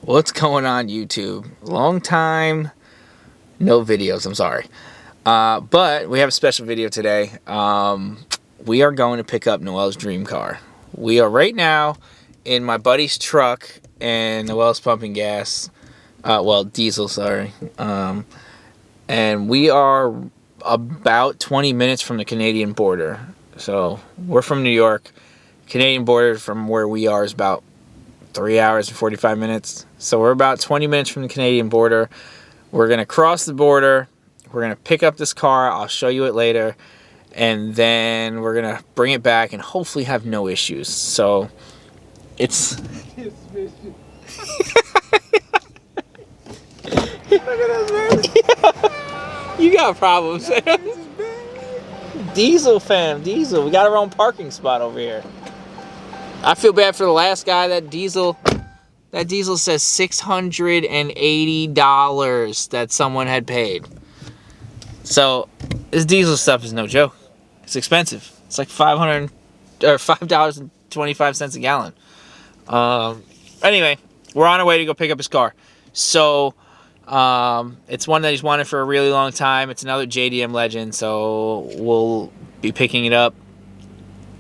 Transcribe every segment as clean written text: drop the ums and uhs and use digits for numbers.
What's going on, YouTube? Long time, no videos. I'm sorry. But we have a special video today. We are going to pick up Noel's dream car. We are right now in my buddy's truck, and Noel's pumping gas. Well, diesel, sorry. And we are about 20 minutes from the Canadian border. So we're from New York. Canadian border from where we are is about 3 hours and 45 minutes. So we're about 20 minutes from the Canadian border. We're going to cross the border. We're going to pick up this car. I'll show you it later. And then we're going to bring it back and hopefully have no issues. So it's... Look at this, man. You got problems. Diesel fam, diesel. We got our own parking spot over here. I feel bad for the last guy. That diesel says $680 that someone had paid. So this diesel stuff is no joke. It's expensive. It's like $5.25 a gallon. Anyway, we're on our way to go pick up his car. So it's one that he's wanted for a really long time. It's another JDM Legend, so we'll be picking it up.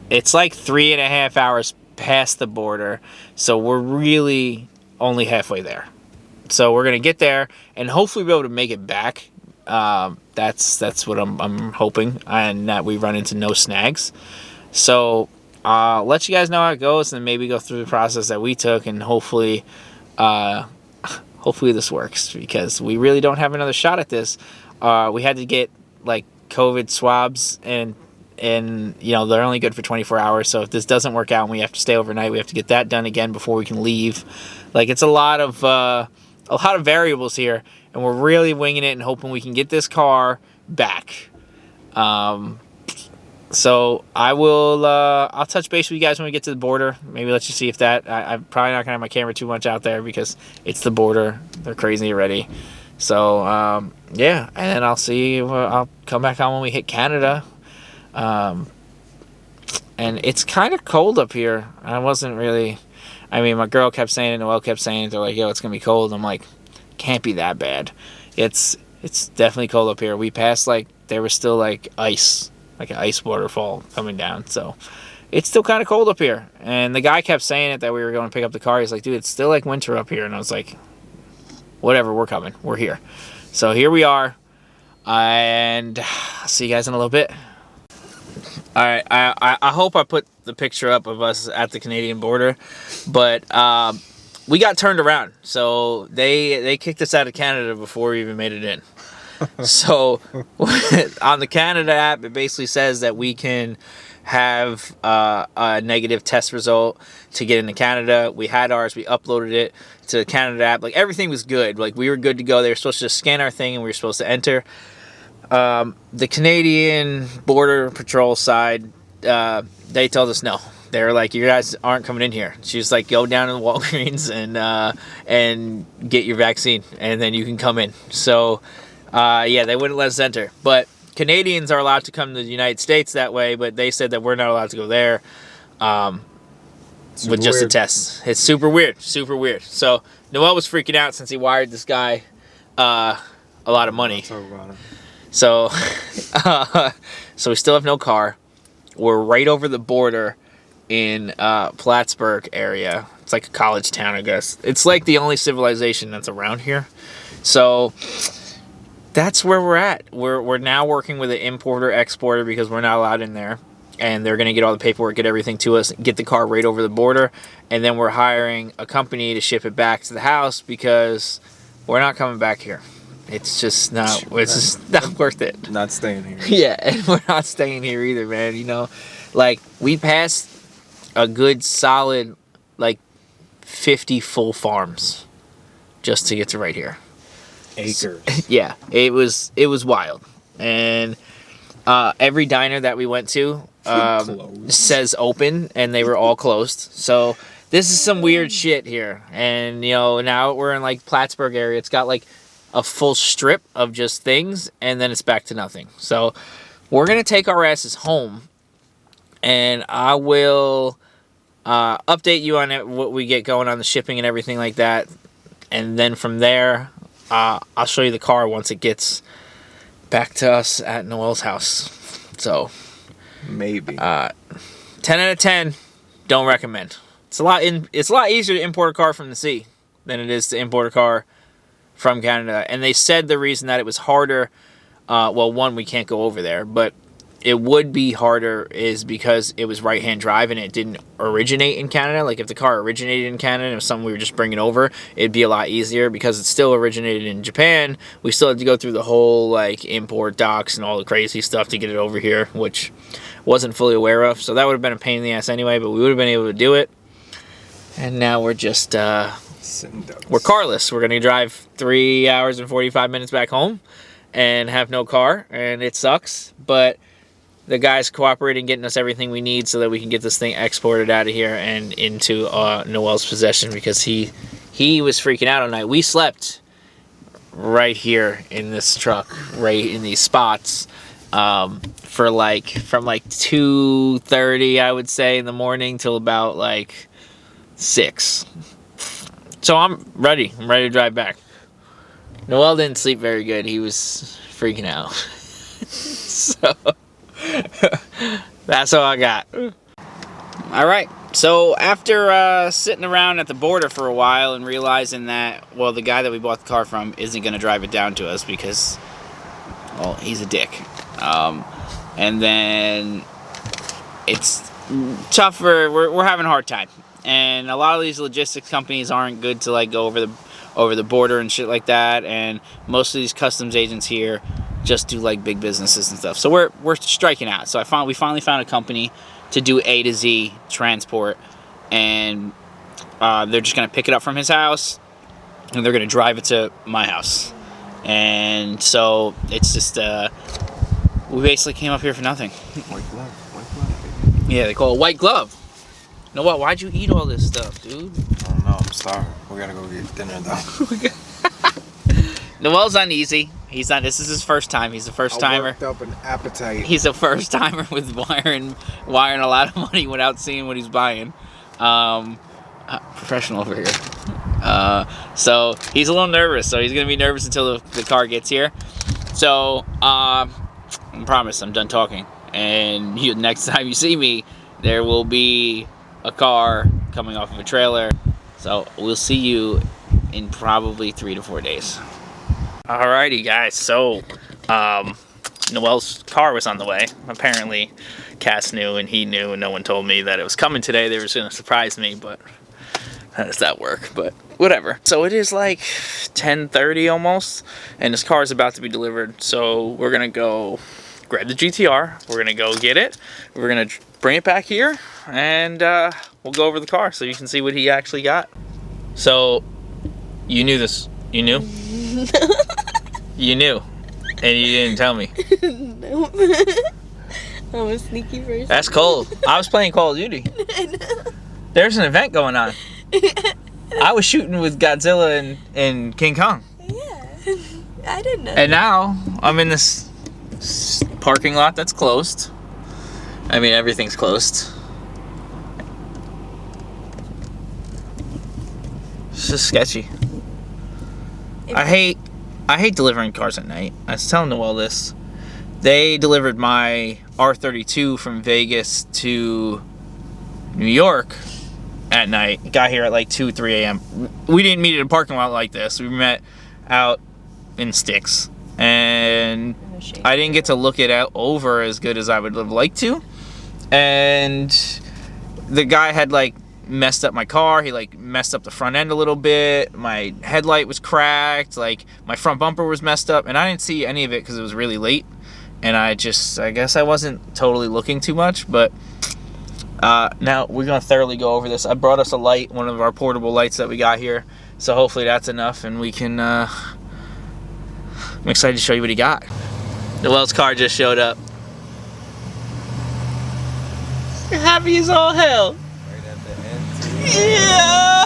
It's like 3.5 hours past the border, so we're really only halfway there. So we're gonna get there and hopefully be able to make it back. That's what I'm hoping, and that we run into no snags. So I'll let you guys know how it goes, and maybe go through the process that we took, and hopefully this works, because we really don't have another shot at this. We had to get like COVID swabs, and you know, they're only good for 24 hours. So if this doesn't work out and we have to stay overnight, we have to get that done again before we can leave. Like, it's a lot of variables here, and we're really winging it and hoping we can get this car back. So I'll touch base with you guys when we get to the border. Maybe let you see if that, I'm probably not gonna have my camera too much out there because it's the border. They're crazy already. So yeah, and then I'll come back on when we hit Canada. And it's kind of cold up here. I mean, my girl kept saying it, Noel kept saying it. They're like, yo, it's gonna be cold. I'm like, can't be that bad. It's definitely cold up here. We passed, like, there was still like ice, like an ice waterfall coming down. So it's still kind of cold up here. And the guy kept saying it that we were going to pick up the car. He's like, dude, it's still like winter up here. And I was like, whatever, we're coming. We're here. So here we are. And I'll see you guys in a little bit. All right, I hope I put the picture up of us at the Canadian border, but we got turned around. So they kicked us out of Canada before we even made it in. So on the Canada app, it basically says that we can have a negative test result to get into Canada. We had ours. We uploaded it to the Canada app. Like, everything was good. Like, we were good to go. They were supposed to just scan our thing, and we were supposed to enter. The Canadian Border Patrol side, they told us no. They were like, you guys aren't coming in here. She was like, go down to the Walgreens and get your vaccine, and then you can come in. So yeah, they wouldn't let us enter. But Canadians are allowed to come to the United States that way, but they said that we're not allowed to go there with just a test. It's super weird, super weird. So Noel was freaking out since he wired this guy a lot of money. Talk about it. So, so we still have no car. We're right over the border in Plattsburgh area. It's like a college town, I guess. It's like the only civilization that's around here. So that's where we're at. We're now working with an importer-exporter because we're not allowed in there. And they're going to get all the paperwork, get everything to us, get the car right over the border. And then we're hiring a company to ship it back to the house because we're not coming back here. It's just not worth it. Not staying here. Yeah, and we're not staying here either, man. You know, like, we passed a good solid, like, 50 full farms just to get to right here. Acres. Yeah, it was wild. And every diner that we went to says open, and they were all closed. So this is some weird shit here. And, you know, now we're in, like, Plattsburgh area. It's got, like, a full strip of just things, and then it's back to nothing. So we're gonna take our asses home, and I will update you on it, what we get going on the shipping and everything like that. and then from there, I'll show you the car once it gets back to us at Noel's house. So Maybe. 10 out of 10. Don't recommend. It's a lot easier to import a car from the sea than it is to import a car from Canada. And they said the reason that it was harder, well, one, we can't go over there, but it would be harder is because it was right-hand drive and it didn't originate in Canada. Like if the car originated in Canada and it was something we were just bringing over, it'd be a lot easier. Because it still originated in Japan, we still had to go through the whole like import docs and all the crazy stuff to get it over here, which wasn't fully aware of. So that would have been a pain in the ass anyway, but we would have been able to do it. And now we're just we're carless. We're gonna drive 3 hours and 45 minutes back home and have no car, and it sucks, but the guy's cooperating, getting us everything we need so that we can get this thing exported out of here and into Noel's possession, because he was freaking out all night. We slept right here in this truck, right in these spots, for like from like 2:30, I would say, in the morning till about like 6. So I'm ready. I'm ready to drive back. Noel didn't sleep very good. He was freaking out. So that's all I got. All right. So after sitting around at the border for a while and realizing that, well, the guy that we bought the car from isn't going to drive it down to us because, well, he's a dick. And then it's tougher. We're having a hard time. And a lot of these logistics companies aren't good to like go over the border and shit like that. And most of these customs agents here just do like big businesses and stuff. So we're striking out. So we finally found a company to do A to Z transport, and they're just gonna pick it up from his house and they're gonna drive it to my house. And so it's just we basically came up here for nothing. White glove, baby. Yeah, they call it white glove. You know what? Why'd you eat all this stuff, dude? I don't know. I'm starving. We gotta go get dinner though. Noel's uneasy. He's not. This is his first time. He's a first timer. I worked up an appetite. He's a first timer with wiring a lot of money without seeing what he's buying. Professional over here. So he's a little nervous. So he's gonna be nervous until the car gets here. So I promise I'm done talking. And next time you see me, there will be a car coming off of a trailer. So we'll see you in probably 3 to 4 days. Alrighty, guys. So Noel's car was on the way. Apparently, Cass knew and he knew, and no one told me that it was coming today. They were just gonna surprise me, but how does that work? But whatever. So it is like 10:30 almost, and this car is about to be delivered. So we're gonna go grab the GTR. We're gonna go get it. We're gonna bring it back here, and we'll go over the car so you can see what he actually got. So you knew this. You knew? You knew, and you didn't tell me. No. I'm a sneaky person. That's cold. I was playing Call of Duty. There's an event going on. I was shooting with Godzilla and King Kong. Yeah. I didn't know. And now I'm in this parking lot that's closed. I mean, everything's closed. It's just sketchy. I hate delivering cars at night. I was telling Noel this. They delivered my R32 from Vegas to New York at night. Got here at like 2, 3 a.m. We didn't meet at a parking lot like this. We met out in sticks. And I didn't get to look it out over as good as I would have liked to. And the guy had like messed up my car. He like messed up the front end a little bit. My headlight was cracked. Like my front bumper was messed up, and I didn't see any of it because it was really late. And I guess I wasn't totally looking too much. But now we're gonna thoroughly go over this. I brought us a light, one of our portable lights that we got here. So hopefully that's enough, and we can. I'm excited to show you what he got. Noel's car just showed up. Happy as all hell. Right at the end, too. Yeah!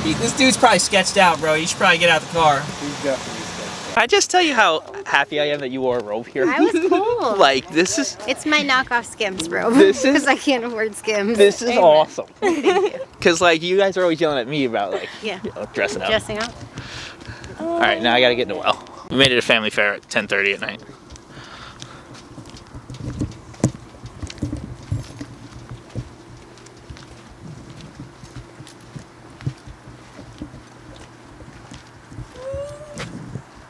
This dude's probably sketched out, bro. You should probably get out the car. He's definitely sketched I just tell you how happy I am that you wore a robe here. I was cool. Like, this is... It's my knockoff Skims robe. This is- Because I can't afford Skims. This is Amen. awesome. Thank you. Because, like, you guys are always yelling at me about, like, Yeah. you know, dressing up. Dressing up. All right, now I got to get Noel. We made it a family fair at 10:30 at night.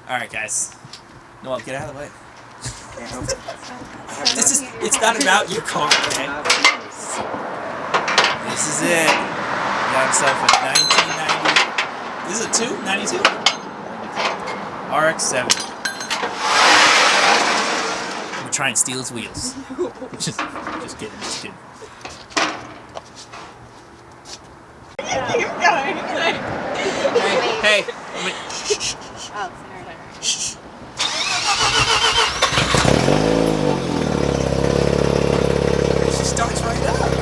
All right, guys. Noel, get out of the way. It's not about your car, okay? This is it. Got himself a 1990. This is a 92? RX-7. We're trying to steal his wheels. Just kidding, just kidding. Hey, Oh, shh. She starts right up.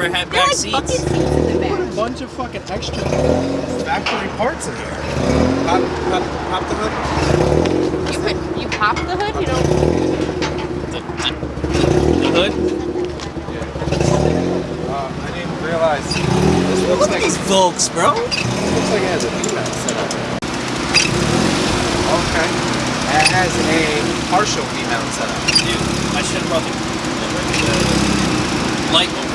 Had back seats. Put a bunch of fucking extra factory parts in here. Pop the hood. You pop the hood? You don't. The hood? Yeah. I didn't realize this looks Look like at these Volks, bro. looks like it has a V-mount set up. Okay. It has a partial V-mount set up. Dude, I should have brought the light over.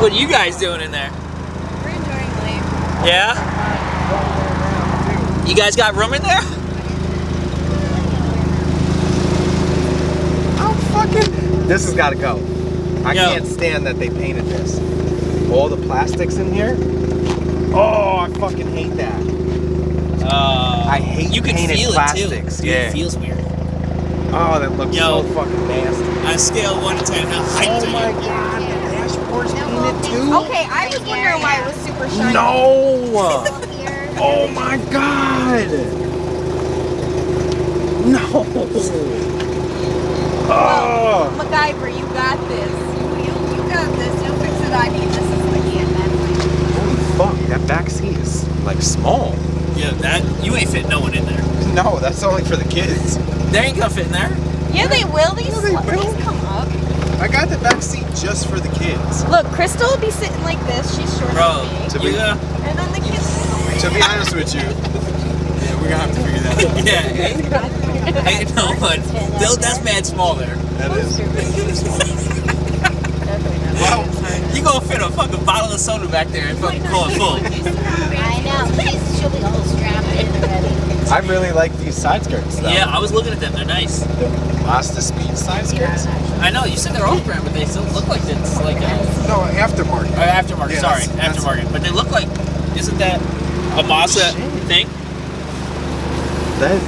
What are you guys doing in there? We're enjoying life. Yeah? You guys got room in there? Oh, fucking... This has got to go. I Yo. can't stand that they painted this. All the plastics in here. Oh, I fucking hate that. I hate you can painted feel plastics. It too. Yeah. It feels weird. Oh, that looks Yo. so fucking nasty. On a scale of 1 to 10, how hyped Oh my are you? god, the dashboard's painted too? Okay, I was wondering why it was super shiny. No! Oh my god! No! Oh! MacGyver, you got this. You got this. You'll fix it. I need this is the key. Holy fuck, that back seat is like small. Yeah, that you ain't fit no one in there. No, that's only for the kids. They ain't gonna fit in there. Yeah, they will. These they will. these come up. I got the back seat just for the kids. Look, Crystal will be sitting like this. She's shorter Bro, than me. you And then the kids will go right To be honest with you, yeah, we're gonna have to figure that out. Yeah, ain't no one. That's mad small there. That is. Well, you gonna fit a fucking bottle of soda back there and fucking pull it full. I know. She'll be all strapped in already. I really like these side skirts though. Yeah, I was looking at them. They're nice. The Mazda Speed side skirts? I know you said they're off-brand, but they still look like it's like a No, aftermarket. aftermarket. Yeah, Sorry, that's- aftermarket. But they look like, isn't that a Mazda thing?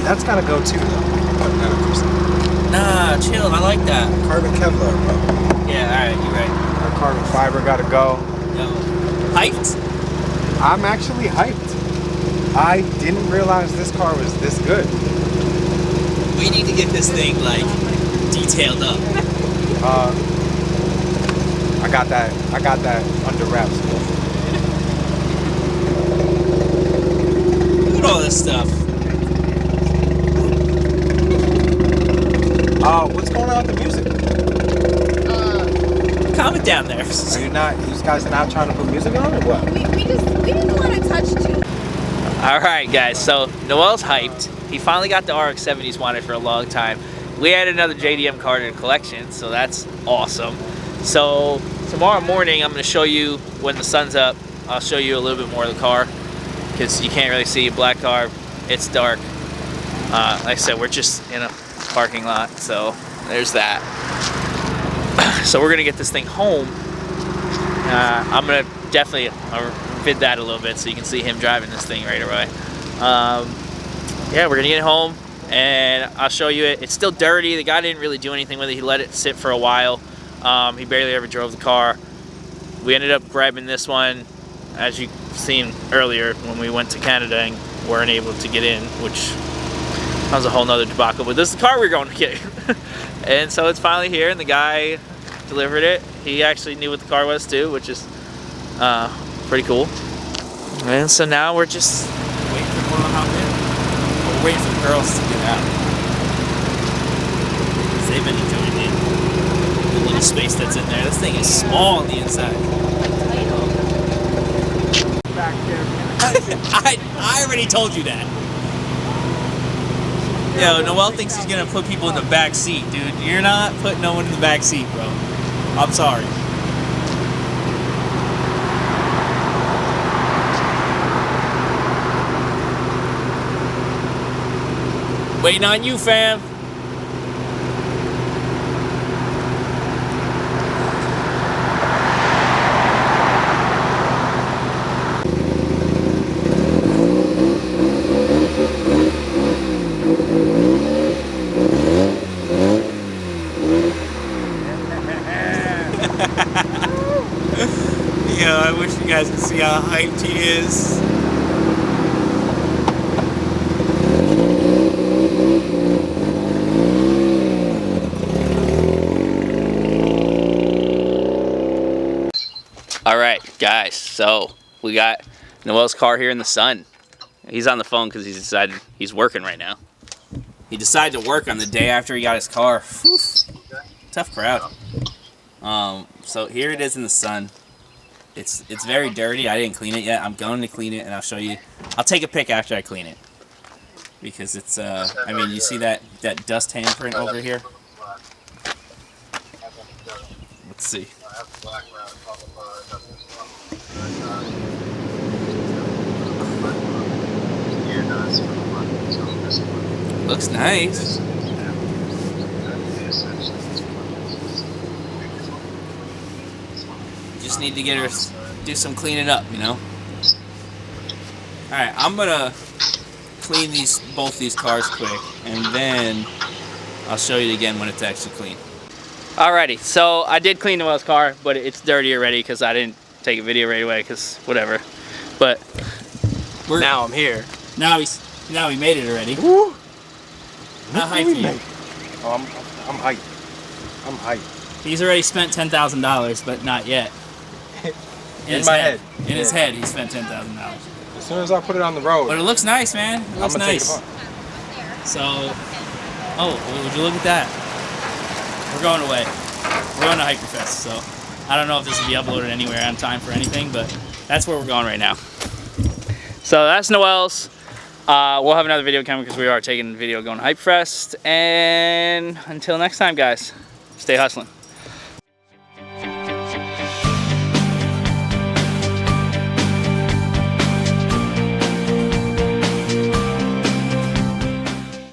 That's gotta go too though. 100%. Nah, chill. I like that. Carbon Kevlar, bro. Yeah, all right, you're right. Our carbon fiber gotta go. Yo, hyped? I'm actually hyped. I didn't realize this car was this good. We need to get this thing like detailed up. I got that under wraps. Look at all this stuff. What's going on with the music? Comment down there. Are you guys not trying to put music on or what? We didn't want to touch too. All right, guys. So Noel's hyped. He finally got the RX-7 he's wanted for a long time. We added another JDM car to the collection, so that's awesome. So tomorrow morning, I'm going to show you when the sun's up. I'll show you a little bit more of the car. because you can't really see a black car. It's dark. Like I said, we're just in a parking lot, so there's that. So we're gonna get this thing home. I'm gonna definitely vid that a little bit so you can see him driving this thing right away. Yeah, we're gonna get it home and I'll show you it. It's still dirty. The guy didn't really do anything with it. He let it sit for a while. He barely ever drove the car. We ended up grabbing this one, as you've seen earlier when we went to Canada and weren't able to get in, which that was a whole nother debacle. But this is the car we were going to get. And so it's finally here, and the guy delivered it. He actually knew what the car was too, which is pretty cool. And so now we're just waiting for Noel to hop in. We're waiting for the girls to get out. They've been enjoying it. The little space that's in there. This thing is small on the inside. I already told you that. Yo, Noel thinks he's gonna put people in the back seat, dude. You're not putting no one in the back seat, bro. I'm sorry. Waiting on you, fam. Yo, I wish you guys could see how hyped he is. Alright, guys, so we got Noel's car here in the sun. He's on the phone because he's decided he's working right now. He decided to work on the day after he got his car. Whew. Tough crowd. So here it is in the sun. It's very dirty. I didn't clean it yet. I'm going to clean it and I'll show you. I'll take a pic after I clean it. Because it's, I mean, you see that dust handprint over here? Let's see. Looks nice. Just need to get her, do some cleaning up, you know? Alright, I'm gonna clean both these cars quick, and then I'll show you again when it's actually clean. Alrighty, so I did clean Noel's car, but it's dirty already because I didn't take a video right away, because whatever. But now I'm here. Now we made it already. Woo! How hyped are you? Oh, I'm hyped. I'm hyped. He's already spent $10,000, but not yet. In my head. In his head, he spent $10,000. As soon as I put it on the road. But it looks nice, man. It looks nice. So, oh, would you look at that? We're going away. We're going to Hyperfest, so I don't know if this will be uploaded anywhere on time for anything, but that's where we're going right now. So that's Noel's. We'll have another video coming because we are taking a video going to Hyperfest. And until next time, guys, stay hustling.